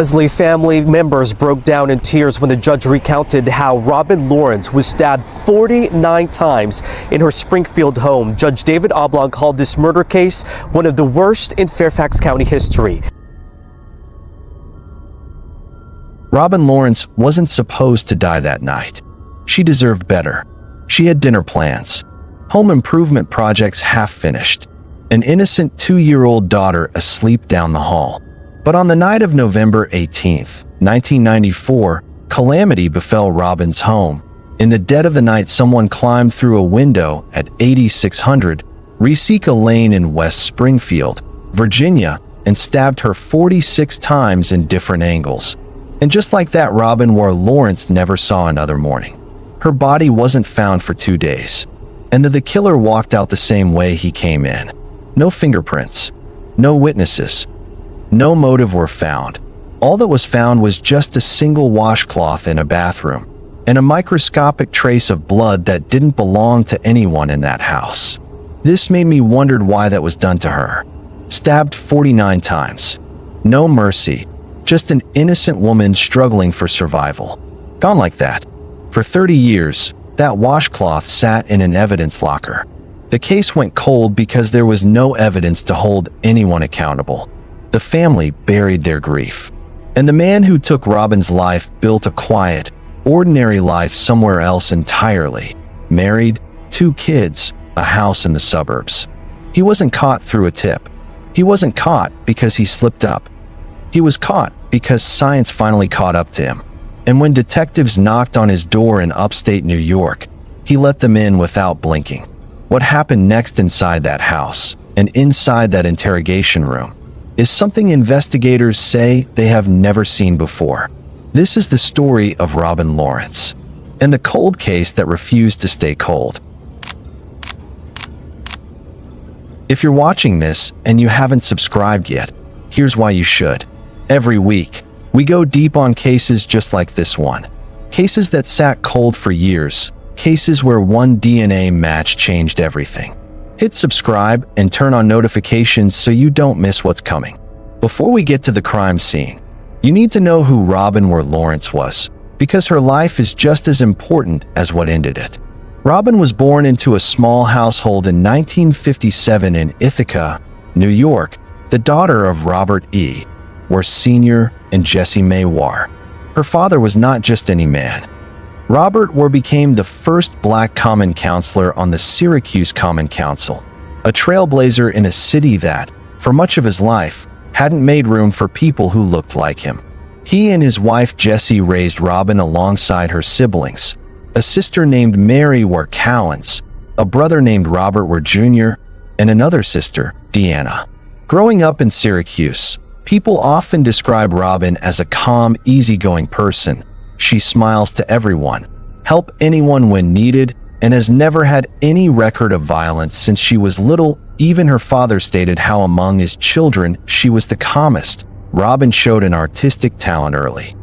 Leslie family members broke down in tears when the judge recounted how Robin Lawrence was stabbed 49 times in her Springfield home. Judge David Oblong called this murder case one of the worst in Fairfax County history. Robin Lawrence wasn't supposed to die that night. She deserved better. She had dinner plans, home improvement projects half finished, an innocent 2-year-old daughter asleep down the hall. But on the night of November 18th, 1994, calamity befell Robin's home. In the dead of the night, someone climbed through a window at 8600 Reseca Lane in West Springfield, Virginia, and stabbed her 46 times in different angles. And just like that, Robin Warr Lawrence never saw another morning. Her body wasn't found for 2 days, and the killer walked out the same way he came in. No fingerprints, no witnesses, no motive were found. All that was found was just a single washcloth in a bathroom, and a microscopic trace of blood that didn't belong to anyone in that house. This made me wonder why that was done to her. Stabbed 49 times. No mercy. Just an innocent woman struggling for survival. Gone like that. For 30 years, that washcloth sat in an evidence locker. The case went cold because there was no evidence to hold anyone accountable. The family buried their grief. And the man who took Robin's life built a quiet, ordinary life somewhere else entirely. Married, 2 kids, a house in the suburbs. He wasn't caught through a tip. He wasn't caught because he slipped up. He was caught because science finally caught up to him. And when detectives knocked on his door in upstate New York, he let them in without blinking. What happened next inside that house and inside that interrogation room is something investigators say they have never seen before. This is the story of Robin Lawrence and the cold case that refused to stay cold. If you're watching this and you haven't subscribed yet, here's why you should. Every week, we go deep on cases just like this one. Cases that sat cold for years. Cases where one DNA match changed everything. Hit subscribe and turn on notifications so you don't miss what's coming. Before we get to the crime scene, you need to know who Robin Warr Lawrence was, because her life is just as important as what ended it. Robin was born into a small household in 1957 in Ithaca, New York, the daughter of Robert E. Warr Sr. and Jessie Mae Warr. Her father was not just any man. Robert Warr became the first black common councilor on the Syracuse Common Council, a trailblazer in a city that, for much of his life, hadn't made room for people who looked like him. He and his wife Jessie raised Robin alongside her siblings, a sister named Mary Warr Cowens, a brother named Robert Warr Jr., and another sister, Deanna. Growing up in Syracuse, people often describe Robin as a calm, easygoing person. She smiles to everyone, helps anyone when needed, and has never had any record of violence since she was little. Even her father stated how among his children, she was the calmest. Robin showed an artistic talent early.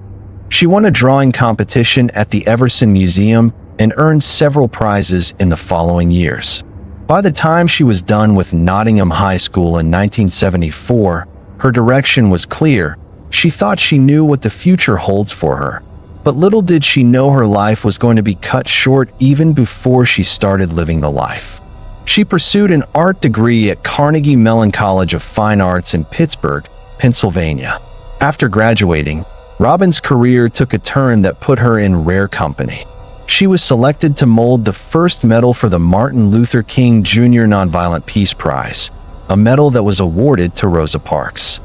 She won a drawing competition at the Everson Museum and earned several prizes in the following years. By the time she was done with Nottingham High School in 1974, her direction was clear. She thought she knew what the future holds for her. But little did she know her life was going to be cut short even before she started living the life. She pursued an art degree at Carnegie Mellon College of Fine Arts in Pittsburgh, Pennsylvania. After graduating, Robin's career took a turn that put her in rare company. She was selected to mold the first medal for the Martin Luther King Jr. Nonviolent Peace Prize, a medal that was awarded to Rosa Parks.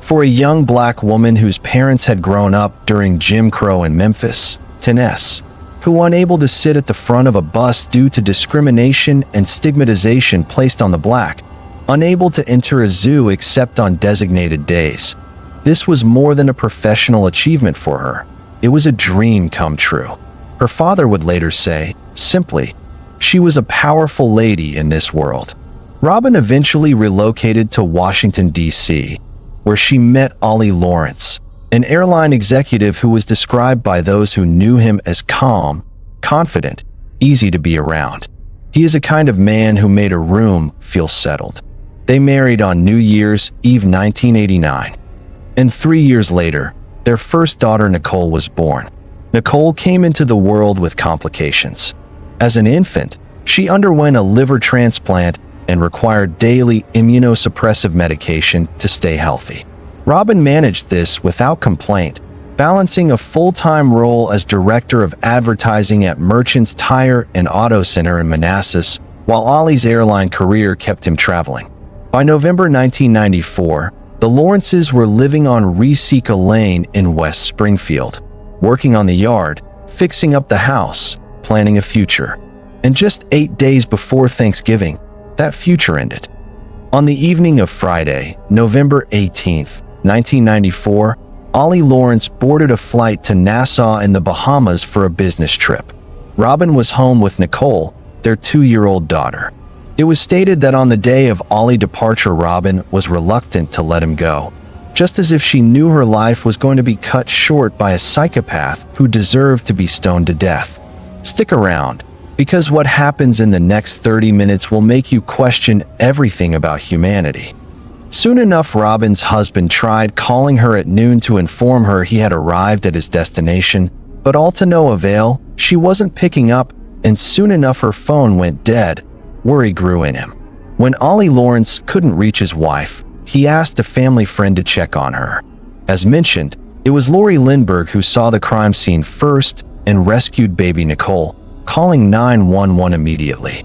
For a young black woman whose parents had grown up during Jim Crow in Memphis, Tennessee, who unable to sit at the front of a bus due to discrimination and stigmatization placed on the black, unable to enter a zoo except on designated days. This was more than a professional achievement for her. It was a dream come true. Her father would later say, simply, she was a powerful lady in this world. Robin eventually relocated to Washington, D.C., where she met Ollie Lawrence, an airline executive who was described by those who knew him as calm, confident, easy to be around. He is a kind of man who made a room feel settled. They married on New Year's Eve 1989. And 3 years later, their first daughter Nicole was born. Nicole came into the world with complications. As an infant, she underwent a liver transplant and required daily immunosuppressive medication to stay healthy. Robin managed this without complaint, balancing a full-time role as director of advertising at Merchants Tire and Auto Center in Manassas, while Ollie's airline career kept him traveling. By November 1994, the Lawrences were living on Reseca Lane in West Springfield, working on the yard, fixing up the house, planning a future. And just 8 days before Thanksgiving, that future ended. On the evening of Friday, November 18th, 1994, Ollie Lawrence boarded a flight to Nassau in the Bahamas for a business trip. Robin was home with Nicole, their 2-year-old daughter. It was stated that on the day of Ollie's departure, Robin was reluctant to let him go, just as if she knew her life was going to be cut short by a psychopath who deserved to be stoned to death. Stick around, because what happens in the next 30 minutes will make you question everything about humanity. Soon enough, Robin's husband tried calling her at noon to inform her he had arrived at his destination, but all to no avail. She wasn't picking up, and soon enough her phone went dead. Worry grew in him. When Ollie Lawrence couldn't reach his wife, he asked a family friend to check on her. As mentioned, it was Lori Lindbergh who saw the crime scene first and rescued baby Nicole, calling 911 immediately.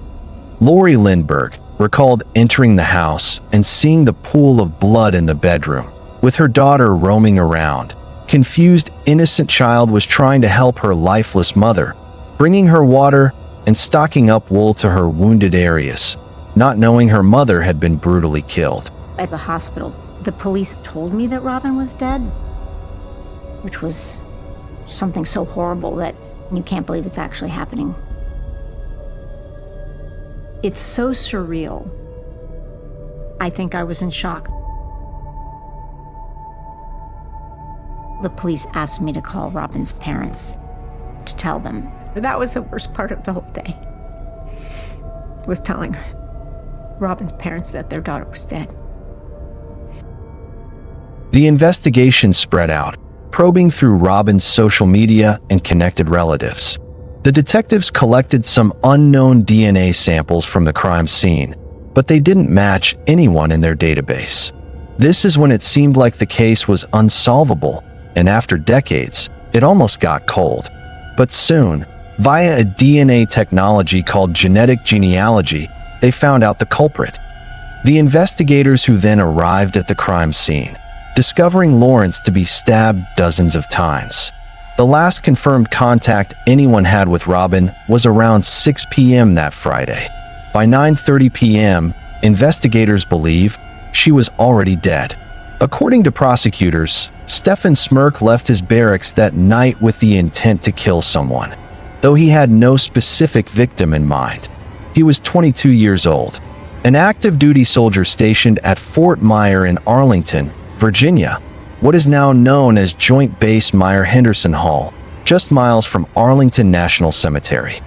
Lori Lindbergh recalled entering the house and seeing the pool of blood in the bedroom, with her daughter roaming around. Confused, innocent child was trying to help her lifeless mother, bringing her water and stocking up wool to her wounded areas, not knowing her mother had been brutally killed. At the hospital, the police told me that Robin was dead, which was something so horrible that you can't believe it's actually happening. It's so surreal. I think I was in shock. The police asked me to call Robin's parents to tell them. That was the worst part of the whole day, was telling Robin's parents that their daughter was dead. The investigation spread out, probing through Robin's social media and connected relatives. The detectives collected some unknown DNA samples from the crime scene, but they didn't match anyone in their database. This is when it seemed like the case was unsolvable, and after decades, it almost got cold. But soon, via a DNA technology called genetic genealogy, they found out the culprit. The investigators who then arrived at the crime scene, discovering Lawrence to be stabbed dozens of times. The last confirmed contact anyone had with Robin was around 6 p.m. that Friday. By 9:30 p.m., investigators believe she was already dead. According to prosecutors, Stephan Smerk left his barracks that night with the intent to kill someone, though he had no specific victim in mind. He was 22 years old, an active duty soldier stationed at Fort Myer in Arlington, Virginia, what is now known as Joint Base Myer-Henderson Hall, just miles from Arlington National Cemetery.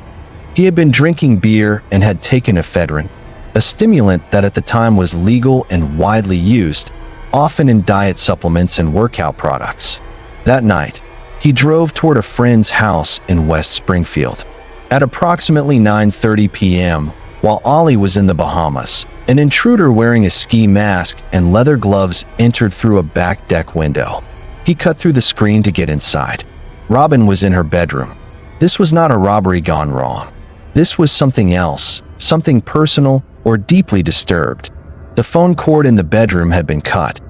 He had been drinking beer and had taken ephedrine, a stimulant that at the time was legal and widely used, often in diet supplements and workout products. That night, he drove toward a friend's house in West Springfield. At approximately 9:30 p.m., while Ollie was in the Bahamas, an intruder wearing a ski mask and leather gloves entered through a back deck window. He cut through the screen to get inside. Robin was in her bedroom. This was not a robbery gone wrong. This was something else, something personal or deeply disturbed. The phone cord in the bedroom had been cut,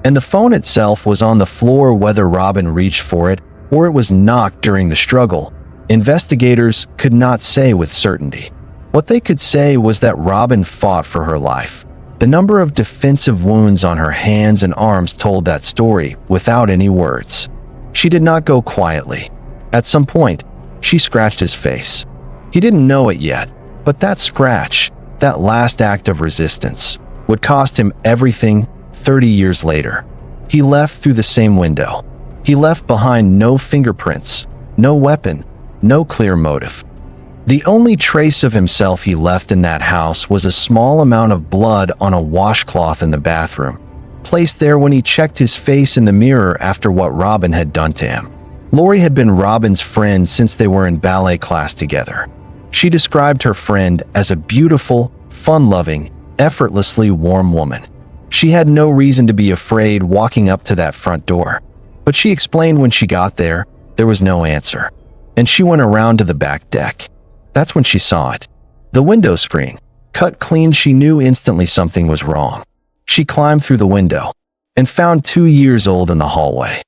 and the phone itself was on the floor. Whether Robin reached for it or it was knocked during the struggle, investigators could not say with certainty. What they could say was that Robin fought for her life. The number of defensive wounds on her hands and arms told that story without any words. She did not go quietly. At some point, she scratched his face. He didn't know it yet, but that scratch, that last act of resistance, would cost him everything 30 years later. He left through the same window. He left behind no fingerprints, no weapon, no clear motive. The only trace of himself he left in that house was a small amount of blood on a washcloth in the bathroom. placed there when he checked his face in the mirror after what Robin had done to him. Lori had been Robin's friend since they were in ballet class together. She described her friend as a beautiful, fun-loving, effortlessly warm woman. She had no reason to be afraid walking up to that front door. But she explained when she got there, there was no answer. And she went around to the back deck. That's when she saw it. The window screen. Cut clean, she knew instantly something was wrong. She climbed through the window and found 2 years old in the hallway.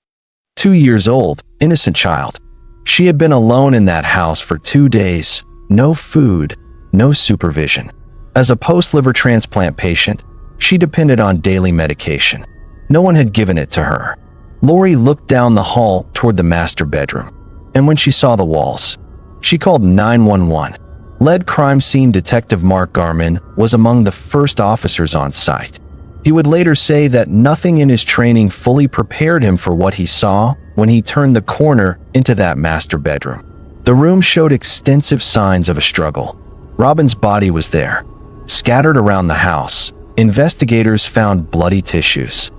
2 years old, innocent child. She had been alone in that house for 2 days. No food, no supervision. As a post-liver transplant patient, she depended on daily medication. No one had given it to her. Lori looked down the hall toward the master bedroom, and when she saw the walls, she called 911. Lead crime scene detective Mark Garman was among the first officers on site. He would later say that nothing in his training fully prepared him for what he saw when he turned the corner into that master bedroom. The room showed extensive signs of a struggle. Robin's body was there. Scattered around the house, investigators found bloody tissues.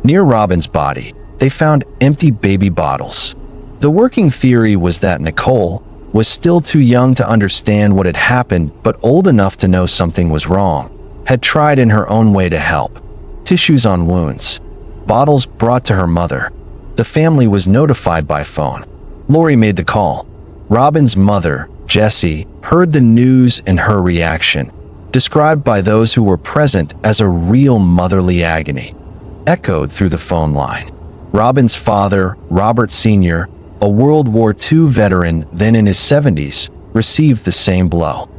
Near Robin's body, they found empty baby bottles. The working theory was that Nicole was still too young to understand what had happened, but old enough to know something was wrong, had tried in her own way to help. Tissues on wounds. Bottles brought to her mother. The family was notified by phone. Lori made the call. Robin's mother, Jessie, heard the news, and her reaction, described by those who were present as a real motherly agony, echoed through the phone line. Robin's father, Robert Sr., a World War II veteran then in his 70s, received the same blow.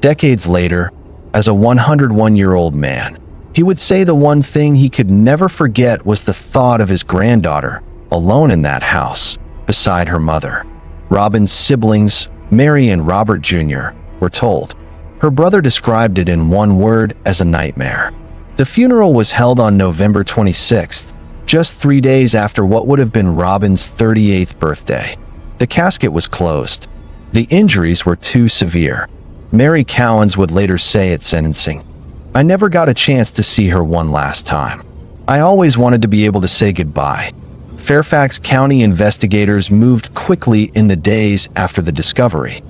Decades later, as a 101-year-old man, he would say the one thing he could never forget was the thought of his granddaughter, alone in that house, beside her mother. Robin's siblings, Mary and Robert Jr., were told. Her brother described it in one word as a nightmare. The funeral was held on November 26th, just 3 days after what would have been Robin's 38th birthday. The casket was closed. The injuries were too severe. Mary Cowens would later say at sentencing, "I never got a chance to see her one last time. I always wanted to be able to say goodbye." Fairfax County investigators moved quickly in the days after the discovery.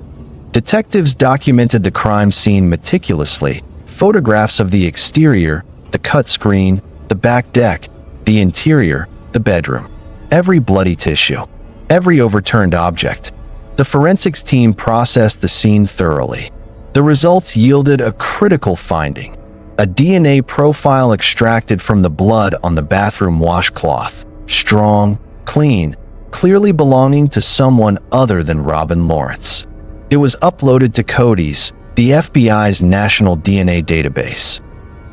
Detectives documented the crime scene meticulously. Photographs of the exterior, the cut screen, the back deck, the interior, the bedroom. Every bloody tissue, every overturned object. The forensics team processed the scene thoroughly. The results yielded a critical finding. A DNA profile extracted from the blood on the bathroom washcloth. Strong, clean, clearly belonging to someone other than Robin Lawrence. It was uploaded to CODIS, the FBI's national DNA database.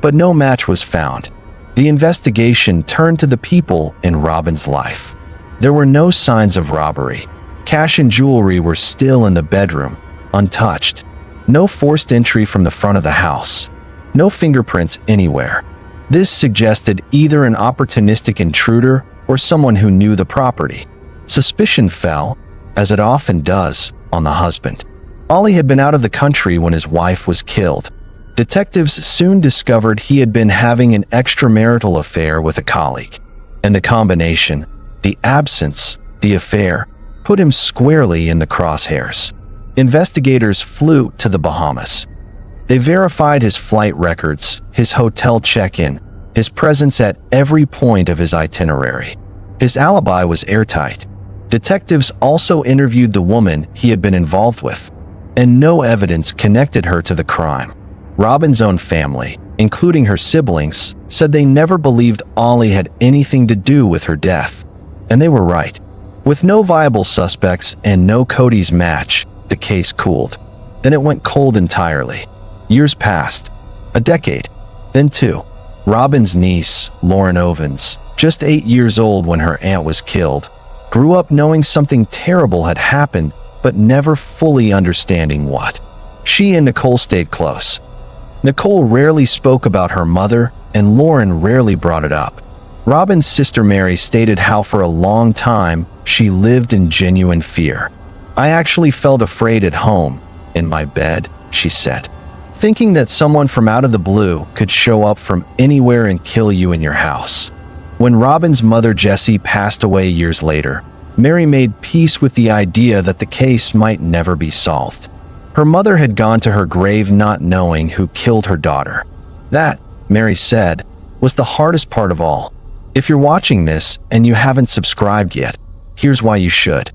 But no match was found. The investigation turned to the people in Robin's life. There were no signs of robbery. Cash and jewelry were still in the bedroom, untouched. No forced entry from the front of the house. No fingerprints anywhere. This suggested either an opportunistic intruder or someone who knew the property. Suspicion fell, as it often does, on the husband. Ollie had been out of the country when his wife was killed. Detectives soon discovered he had been having an extramarital affair with a colleague. And the combination, the absence, the affair, put him squarely in the crosshairs. Investigators flew to the Bahamas. They verified his flight records, his hotel check-in, his presence at every point of his itinerary. His alibi was airtight. Detectives also interviewed the woman he had been involved with, and no evidence connected her to the crime. Robin's own family, including her siblings, said they never believed Ollie had anything to do with her death. And they were right. With no viable suspects and no CODIS match, the case cooled. Then it went cold entirely. Years passed. A decade. Then two. Robin's niece, Lauren Ovens, just 8 years old when her aunt was killed, grew up knowing something terrible had happened, but never fully understanding what. She and Nicole stayed close. Nicole rarely spoke about her mother, and Lauren rarely brought it up. Robin's sister Mary stated how for a long time she lived in genuine fear. "I actually felt afraid at home, in my bed," she said. thinking that someone from out of the blue could show up from anywhere and kill you in your house. When Robin's mother Jessie passed away years later, Mary made peace with the idea that the case might never be solved. Her mother had gone to her grave not knowing who killed her daughter. That, Mary said, was the hardest part of all. If you're watching this and you haven't subscribed yet, here's why you should.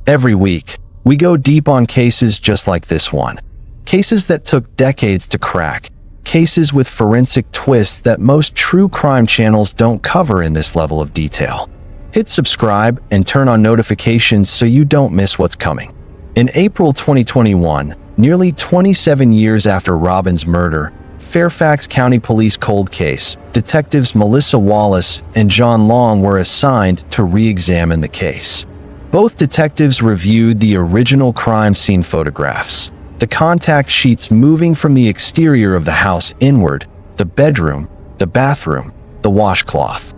Every week, we go deep on cases just like this one. Cases that took decades to crack. Cases with forensic twists that most true crime channels don't cover in this level of detail. Hit subscribe and turn on notifications so you don't miss what's coming. In April 2021, nearly 27 years after Robin's murder, Fairfax County Police cold case, detectives Melissa Wallace and John Long were assigned to re-examine the case. Both detectives reviewed the original crime scene photographs, the contact sheets moving from the exterior of the house inward, the bedroom, the bathroom, the washcloth.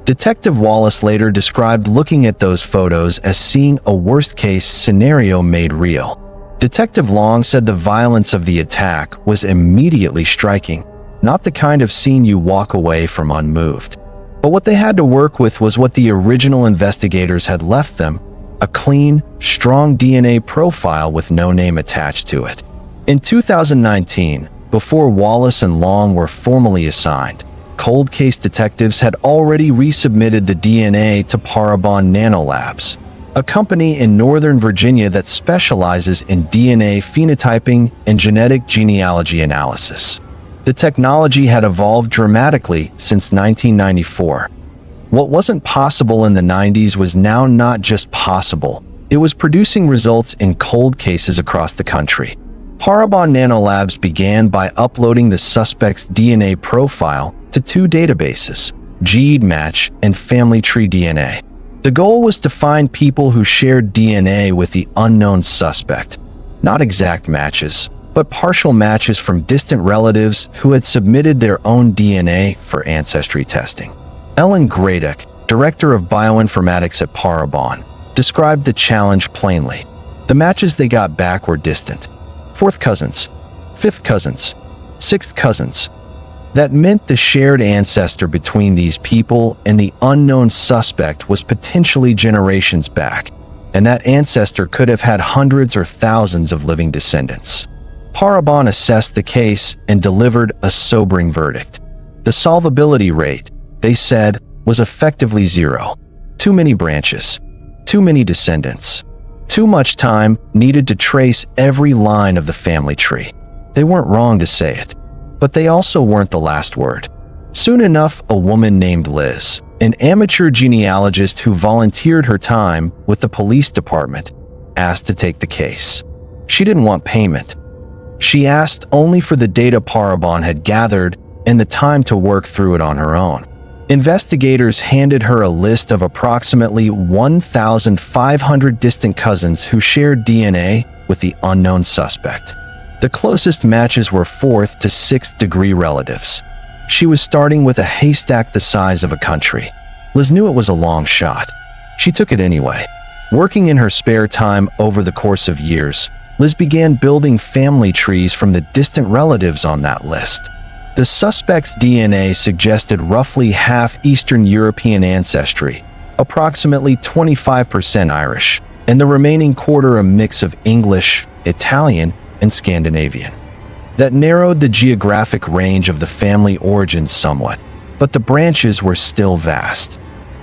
Detective Wallace later described looking at those photos as seeing a worst-case scenario made real. Detective Long said the violence of the attack was immediately striking, not the kind of scene you walk away from unmoved. But what they had to work with was what the original investigators had left them, a clean, strong DNA profile with no name attached to it. In 2019, before Wallace and Long were formally assigned, cold case detectives had already resubmitted the DNA to Parabon Nanolabs, a company in Northern Virginia that specializes in DNA phenotyping and genetic genealogy analysis. The technology had evolved dramatically since 1994. What wasn't possible in the 90s was now not just possible, it was producing results in cold cases across the country. Parabon Nanolabs began by uploading the suspect's DNA profile to two databases, GEDmatch and Family Tree DNA. The goal was to find people who shared DNA with the unknown suspect. Not exact matches, but partial matches from distant relatives who had submitted their own DNA for ancestry testing. Ellen Gradick, director of bioinformatics at Parabon, described the challenge plainly. The matches they got back were distant. Fourth cousins, fifth cousins, sixth cousins. That meant the shared ancestor between these people and the unknown suspect was potentially generations back, and that ancestor could have had hundreds or thousands of living descendants. Parabon assessed the case and delivered a sobering verdict. The solvability rate, they said, was effectively zero. Too many branches, too many descendants, too much time needed to trace every line of the family tree. They weren't wrong to say it, but they also weren't the last word. Soon enough, a woman named Liz, an amateur genealogist who volunteered her time with the police department, asked to take the case. She didn't want payment. She asked only for the data Parabon had gathered and the time to work through it on her own. Investigators handed her a list of approximately 1,500 distant cousins who shared DNA with the unknown suspect. The closest matches were 4th to 6th degree relatives. She was starting with a haystack the size of a country. Liz knew it was a long shot. She took it anyway. Working in her spare time over the course of years, Liz began building family trees from the distant relatives on that list. The suspect's DNA suggested roughly half Eastern European ancestry, approximately 25% Irish, and the remaining quarter a mix of English, Italian, and Scandinavian. That narrowed the geographic range of the family origins somewhat, but the branches were still vast.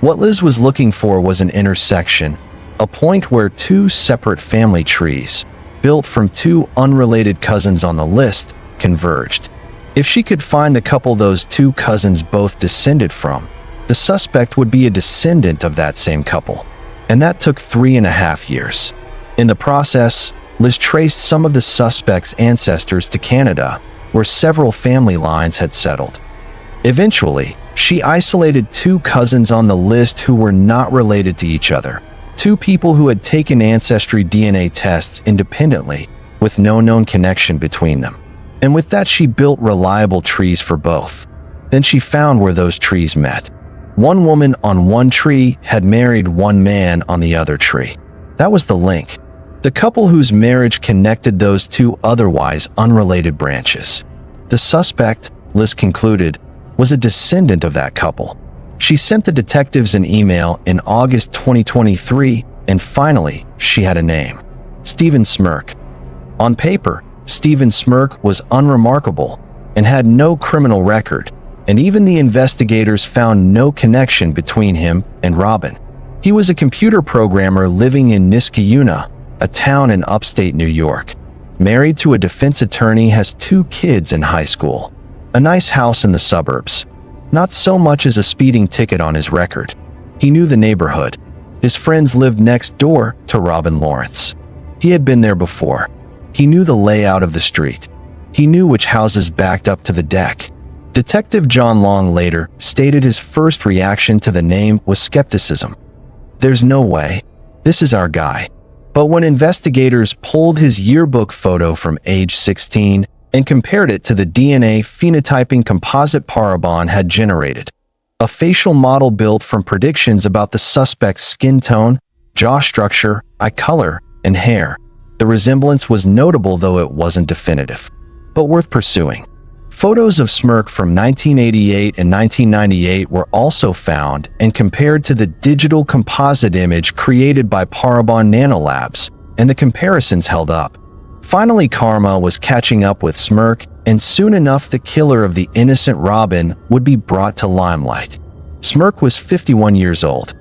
What Liz was looking for was an intersection, a point where two separate family trees, built from two unrelated cousins on the list, converged. If she could find the couple those two cousins both descended from, the suspect would be a descendant of that same couple. And that took 3.5 years. In the process, Liz traced some of the suspect's ancestors to Canada, where several family lines had settled. Eventually, she isolated two cousins on the list who were not related to each other, two people who had taken ancestry DNA tests independently, with no known connection between them. And with that, she built reliable trees for both. Then she found where those trees met. One woman on one tree had married one man on the other tree. That was the link. The couple whose marriage connected those two otherwise unrelated branches. The suspect, Liz concluded, was a descendant of that couple. She sent the detectives an email in August 2023, and finally, she had a name: Stephan Smerk. On paper, Stephan Smerk was unremarkable and had no criminal record, and even the investigators found no connection between him and Robin. He was a computer programmer living in Niskayuna, a town in upstate New York. Married to a defense attorney, has 2 kids in high school. A nice house in the suburbs. Not so much as a speeding ticket on his record. He knew the neighborhood. His friends lived next door to Robin Lawrence. He had been there before. He knew the layout of the street. He knew which houses backed up to the deck. Detective John Long later stated his first reaction to the name was skepticism. There's no way. This is our guy. But when investigators pulled his yearbook photo from age 16 and compared it to the DNA phenotyping composite Parabon had generated, a facial model built from predictions about the suspect's skin tone, jaw structure, eye color, and hair, the resemblance was notable, though it wasn't definitive, but worth pursuing. Photos of Smerk from 1988 and 1998 were also found and compared to the digital composite image created by Parabon Nanolabs, and the comparisons held up. Finally, karma was catching up with Smerk, and soon enough the killer of the innocent Robin would be brought to limelight. Smerk was 51 years old.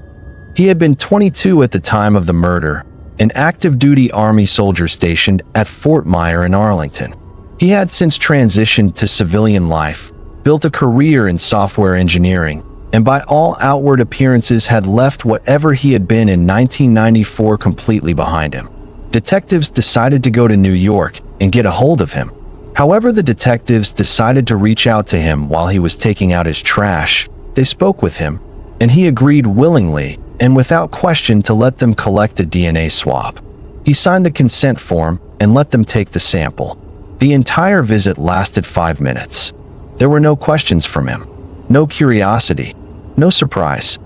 He had been 22 at the time of the murder, an active-duty Army soldier stationed at Fort Myer in Arlington. He had since transitioned to civilian life, built a career in software engineering, and by all outward appearances had left whatever he had been in 1994 completely behind him. Detectives decided to go to New York and get a hold of him. However, the detectives decided to reach out to him while he was taking out his trash. They spoke with him, and he agreed willingly and without question to let them collect a DNA swab. He signed the consent form and let them take the sample. The entire visit lasted 5 minutes. There were no questions from him, no curiosity, no surprise,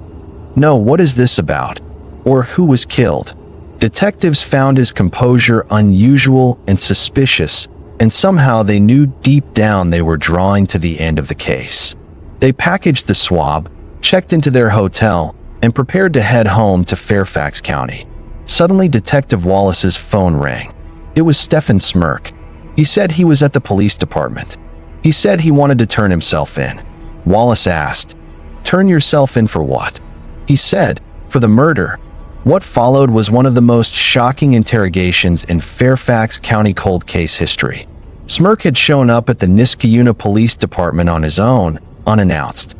no "what is this about?" or "who was killed?" Detectives found his composure unusual and suspicious, and somehow they knew deep down they were drawing to the end of the case. They packaged the swab, checked into their hotel, and prepared to head home to Fairfax County. Suddenly, Detective Wallace's phone rang. It was Stephan Smerk. He said he was at the police department. He said he wanted to turn himself in. Wallace asked, "Turn yourself in for what?" He said, "For the murder." What followed was one of the most shocking interrogations in Fairfax County cold case history. Smerk had shown up at the Niskayuna Police Department on his own, unannounced.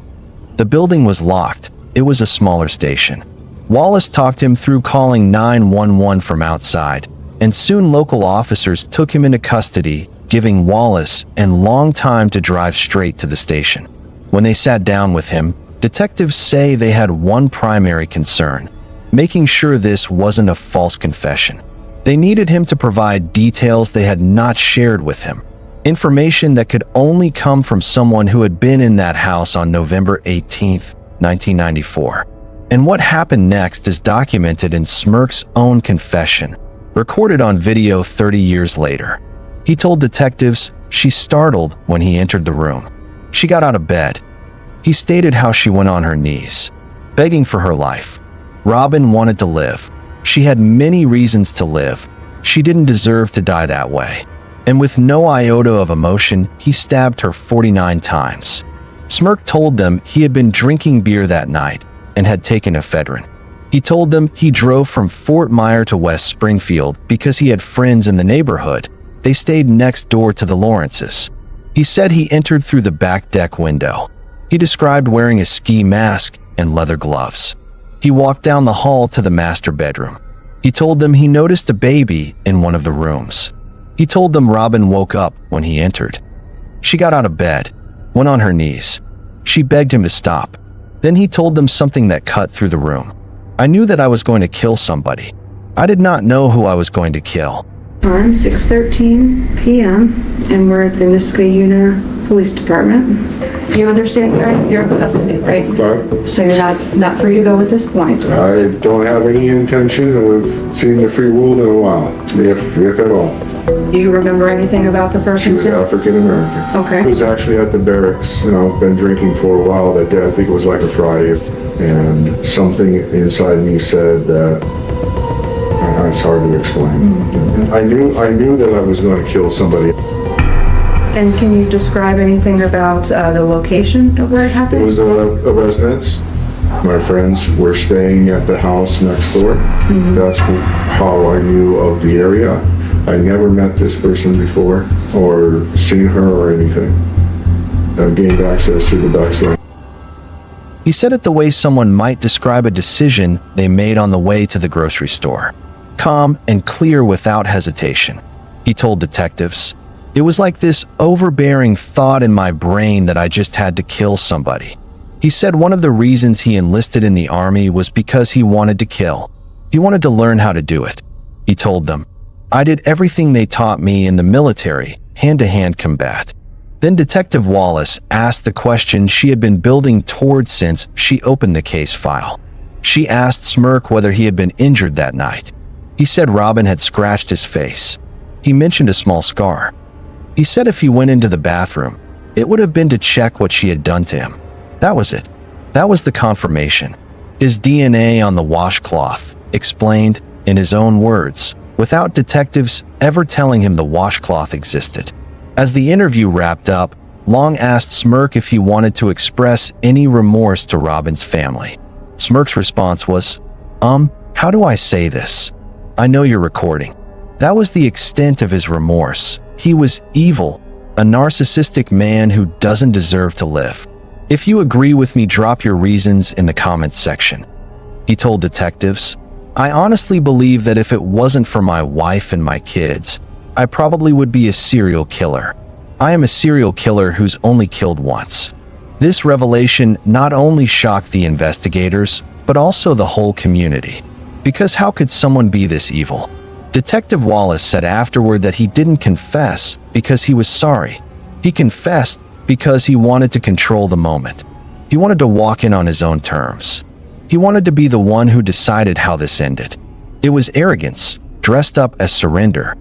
The building was locked. It was a smaller station. Wallace talked him through calling 911 from outside, and soon local officers took him into custody, giving Wallace and Long time to drive straight to the station. When they sat down with him, detectives say they had one primary concern: making sure this wasn't a false confession. They needed him to provide details they had not shared with him, information that could only come from someone who had been in that house on November 18, 1994. And what happened next is documented in Smerk's own confession, recorded on video 30 years later. He told detectives she's startled when he entered the room. She got out of bed. He stated how she went on her knees, begging for her life. Robin wanted to live. She had many reasons to live. She didn't deserve to die that way. And with no iota of emotion, he stabbed her 49 times. Smerk told them he had been drinking beer that night and had taken ephedrine. He told them he drove from Fort Myer to West Springfield because he had friends in the neighborhood. They stayed next door to the Lawrences. He said he entered through the back deck window. He described wearing a ski mask and leather gloves. He walked down the hall to the master bedroom. He told them he noticed a baby in one of the rooms. He told them Robin woke up when he entered. She got out of bed, went on her knees. She begged him to stop. Then he told them something that cut through the room. "I knew that I was going to kill somebody. I did not know who I was going to kill." Time 6:13 p.m. and we're at the Niskayuna police department. You understand, right? You're in custody, right? But So you're not free to go at this point. I don't have any intention of seeing the free world in a while, if at all. Do you remember anything about the She person's was death? African American. Okay. He was actually at the barracks, been drinking for a while that day. I think it was like a Friday. And something inside me said that, it's hard to explain. I knew that I was going to kill somebody. And can you describe anything about the location of where it It happened? was a residence. My friends were staying at the house next door. That's how I knew of the area. I never met this person before or seen her or anything. I gained access through the backside. He said it the way someone might describe a decision they made on the way to the grocery store. Calm and clear without hesitation. He told detectives, "It was like this overbearing thought in my brain that I just had to kill somebody." He said one of the reasons he enlisted in the army was because he wanted to kill. He wanted to learn how to do it. He told them, "I did everything they taught me in the military, hand-to-hand combat." Then Detective Wallace asked the question she had been building towards since she opened the case file. She asked Smerk whether he had been injured that night. He said Robin had scratched his face. He mentioned a small scar. He said if he went into the bathroom, it would have been to check what she had done to him. That was it. That was the confirmation. His DNA on the washcloth, explained in his own words, without detectives ever telling him the washcloth existed. As the interview wrapped up, Long asked Smerk if he wanted to express any remorse to Robin's family. Smerk's response was, how do I say this? I know you're recording. That was the extent of his remorse. He was evil, a narcissistic man who doesn't deserve to live. If you agree with me, drop your reasons in the comments section. He told detectives, I honestly believe that if it wasn't for my wife and my kids, I probably would be a serial killer. I am a serial killer who's only killed once. This revelation not only shocked the investigators, but also the whole community. Because how could someone be this evil? Detective Wallace said afterward that he didn't confess because he was sorry. He confessed because he wanted to control the moment. He wanted to walk in on his own terms. He wanted to be the one who decided how this ended. It was arrogance, dressed up as surrender.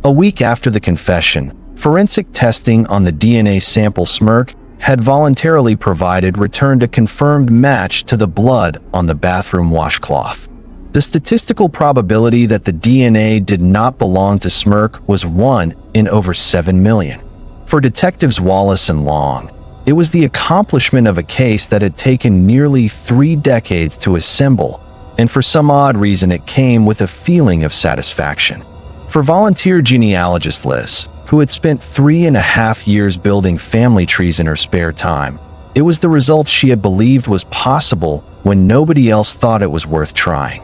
A week after the confession, forensic testing on the DNA sample Smerk had voluntarily provided returned a confirmed match to the blood on the bathroom washcloth. The statistical probability that the DNA did not belong to Smerk was 1 in over 7 million. For detectives Wallace and Long, it was the accomplishment of a case that had taken nearly 3 decades to assemble, and for some odd reason it came with a feeling of satisfaction. For volunteer genealogist Liz, who had spent 3.5 years building family trees in her spare time, it was the result she had believed was possible when nobody else thought it was worth trying.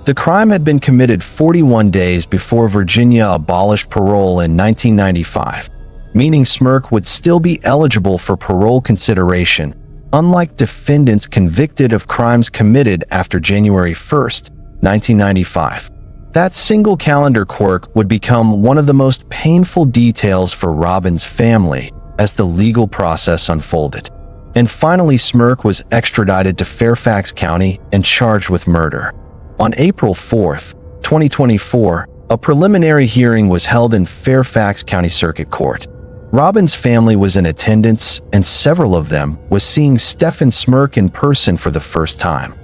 The crime had been committed 41 days before Virginia abolished parole in 1995, meaning Smerk would still be eligible for parole consideration, unlike defendants convicted of crimes committed after January 1st, 1995. That single calendar quirk would become one of the most painful details for Robin's family as the legal process unfolded. And finally, Smerk was extradited to Fairfax County and charged with murder. On April 4th, 2024, a preliminary hearing was held in Fairfax County Circuit Court. Robin's family was in attendance, and several of them was seeing Stephan Smerk in person for the first time.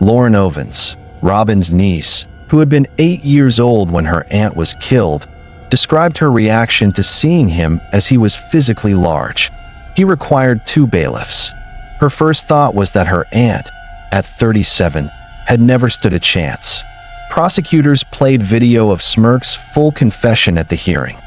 Lauren Ovens, Robin's niece, who had been 8 years old when her aunt was killed, described her reaction to seeing him as he was physically large. He required 2 bailiffs. Her first thought was that her aunt, at 37, had never stood a chance. Prosecutors played video of Smerk's full confession at the hearing.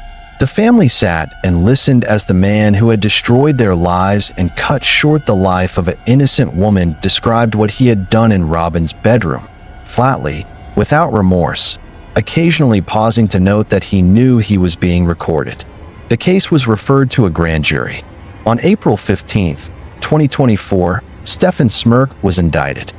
The family sat and listened as the man who had destroyed their lives and cut short the life of an innocent woman described what he had done in Robin's bedroom, flatly, without remorse, occasionally pausing to note that he knew he was being recorded. The case was referred to a grand jury. On April 15, 2024, Stephan Smerk was indicted.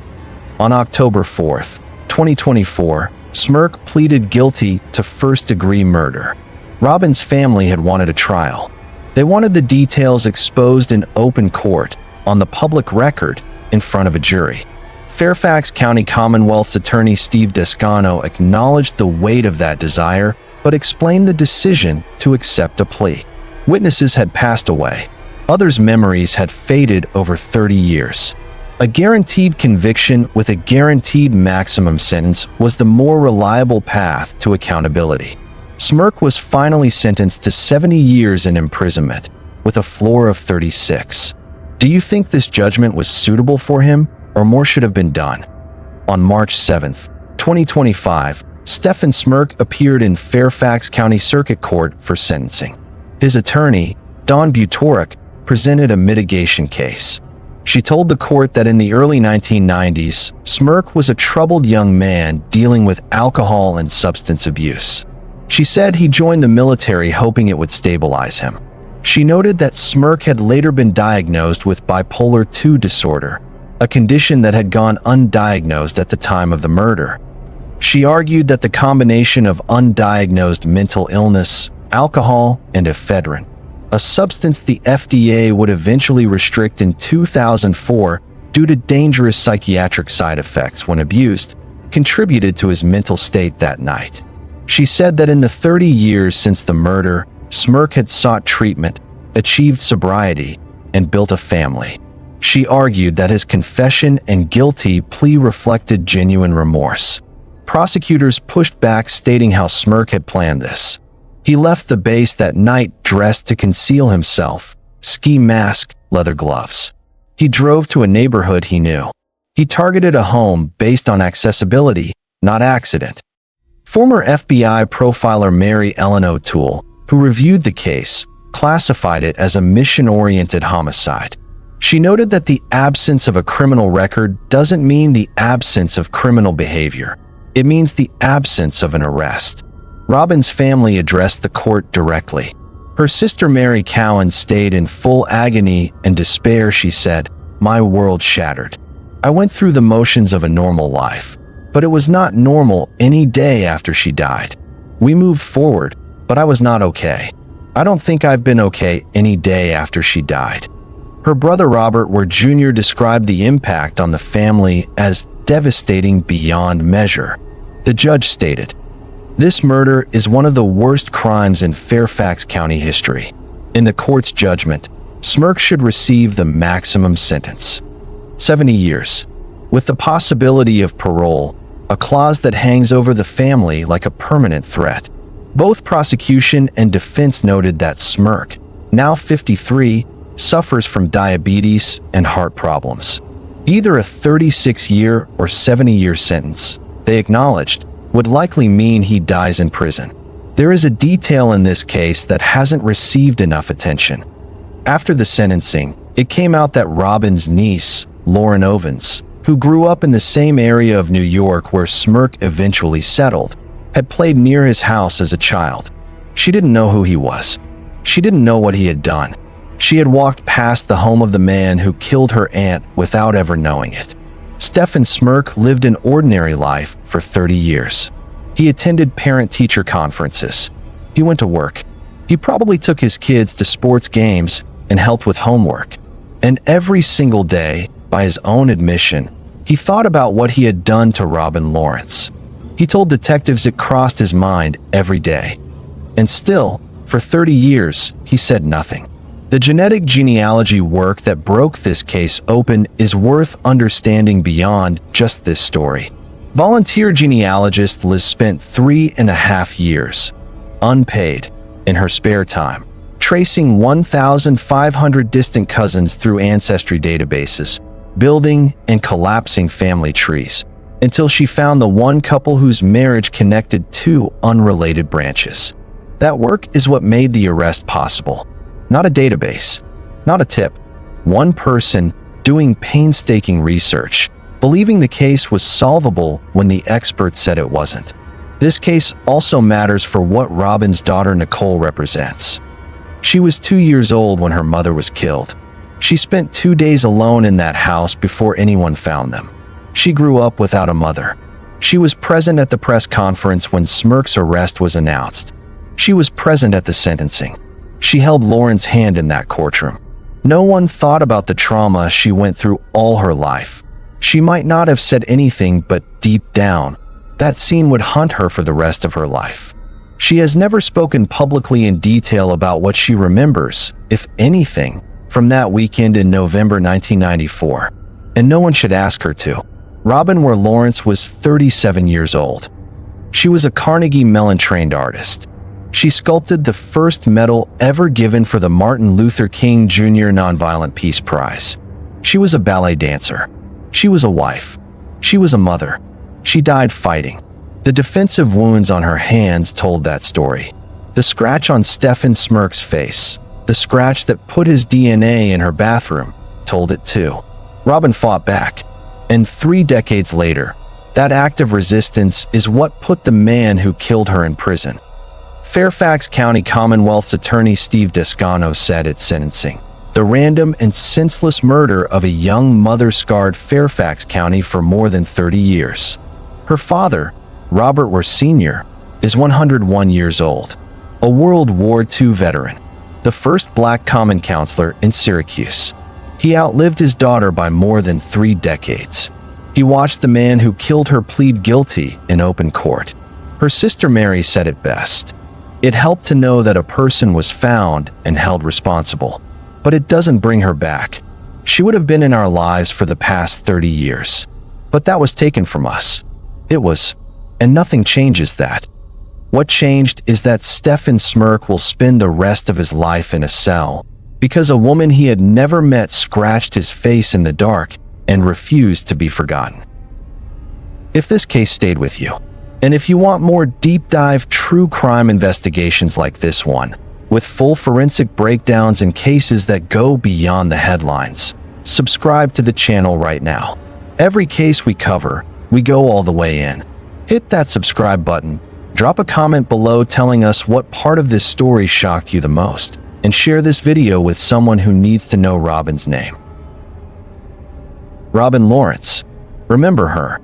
On October 4, 2024, Smerk pleaded guilty to first-degree murder. Robin's family had wanted a trial. They wanted the details exposed in open court, on the public record, in front of a jury. Fairfax County Commonwealth's attorney Steve Descano acknowledged the weight of that desire, but explained the decision to accept a plea. Witnesses had passed away. Others' memories had faded over 30 years. A guaranteed conviction with a guaranteed maximum sentence was the more reliable path to accountability. Smerk was finally sentenced to 70 years in imprisonment, with a floor of 36. Do you think this judgment was suitable for him, or more should have been done? On March 7, 2025, Stephan Smerk appeared in Fairfax County Circuit Court for sentencing. His attorney, Dawn Butoric, presented a mitigation case. She told the court that in the early 1990s, Smerk was a troubled young man dealing with alcohol and substance abuse. She said he joined the military hoping it would stabilize him. She noted that Smerk had later been diagnosed with bipolar II disorder, a condition that had gone undiagnosed at the time of the murder. She argued that the combination of undiagnosed mental illness, alcohol, and ephedrine, a substance the FDA would eventually restrict in 2004 due to dangerous psychiatric side effects when abused, contributed to his mental state that night. She said that in the 30 years since the murder, Smerk had sought treatment, achieved sobriety, and built a family. She argued that his confession and guilty plea reflected genuine remorse. Prosecutors pushed back, stating how Smerk had planned this. He left the base that night dressed to conceal himself, ski mask, leather gloves. He drove to a neighborhood he knew. He targeted a home based on accessibility, not accident. Former FBI profiler Mary Ellen O'Toole, who reviewed the case, classified it as a mission-oriented homicide. She noted that the absence of a criminal record doesn't mean the absence of criminal behavior. It means the absence of an arrest. Robin's family addressed the court directly. Her sister Mary Cowan stayed in full agony and despair. She said, "My world shattered. I went through the motions of a normal life, but it was not normal any day after she died. We moved forward, but I was not okay. I don't think I've been okay any day after she died." Her brother Robert Warr Jr. described the impact on the family as devastating beyond measure. The judge stated, "This murder is one of the worst crimes in Fairfax County history. In the court's judgment, Smerk should receive the maximum sentence, 70 years, with the possibility of parole, a clause that hangs over the family like a permanent threat." Both prosecution and defense noted that Smerk, now 53, suffers from diabetes and heart problems. Either a 36-year or 70-year sentence, they acknowledged, would likely mean he dies in prison. There is a detail in this case that hasn't received enough attention. After the sentencing, it came out that Robin's niece, Lauren Ovens, who grew up in the same area of New York where Smerk eventually settled, had played near his house as a child. She didn't know who he was. She didn't know what he had done. She had walked past the home of the man who killed her aunt without ever knowing it. Stephan Smerk lived an ordinary life for 30 years. He attended parent-teacher conferences. He went to work. He probably took his kids to sports games and helped with homework. And every single day, by his own admission, he thought about what he had done to Robin Lawrence. He told detectives it crossed his mind every day. And still, for 30 years, he said nothing. The genetic genealogy work that broke this case open is worth understanding beyond just this story. Volunteer genealogist Liz spent 3.5 years, unpaid, in her spare time, tracing 1,500 distant cousins through ancestry databases, building and collapsing family trees, until she found the one couple whose marriage connected two unrelated branches. That work is what made the arrest possible. Not a database, not a tip. One person doing painstaking research, believing the case was solvable when the experts said it wasn't. This case also matters for what Robin's daughter Nicole represents. She was 2 years old when her mother was killed. She spent 2 days alone in that house before anyone found them. She grew up without a mother. She was present at the press conference when Smerk's arrest was announced. She was present at the sentencing. She held Lauren's hand in that courtroom. No one thought about the trauma she went through all her life. She might not have said anything, but deep down, that scene would haunt her for the rest of her life. She has never spoken publicly in detail about what she remembers, if anything, from that weekend in November 1994. And no one should ask her to. Robin Warr Lawrence was 37 years old. She was a Carnegie Mellon-trained artist. She sculpted the first medal ever given for the Martin Luther King Jr. Nonviolent Peace Prize. She was a ballet dancer. She was a wife. She was a mother. She died fighting. The defensive wounds on her hands told that story. The scratch on Stephan Smerk's face, the scratch that put his DNA in her bathroom, told it too. Robin fought back. And 3 decades later, that act of resistance is what put the man who killed her in prison. Fairfax County Commonwealth's attorney Steve Descano said at sentencing, "The random and senseless murder of a young mother scarred Fairfax County for more than 30 years. Her father, Robert Warr Sr., is 101 years old, a World War II veteran, the first black common counselor in Syracuse. He outlived his daughter by more than 3 decades. He watched the man who killed her plead guilty in open court. Her sister Mary said it best. It helped to know that a person was found and held responsible, but it doesn't bring her back. She would have been in our lives for the past 30 years, but that was taken from us. It was, and nothing changes that. What changed is that Stephan Smerk will spend the rest of his life in a cell because a woman he had never met scratched his face in the dark and refused to be forgotten." If this case stayed with you, and if you want more deep dive true crime investigations like this one, with full forensic breakdowns and cases that go beyond the headlines, subscribe to the channel right now. Every case we cover, we go all the way in. Hit that subscribe button, drop a comment below telling us what part of this story shocked you the most, and share this video with someone who needs to know Robin's name. Robin Lawrence. Remember her.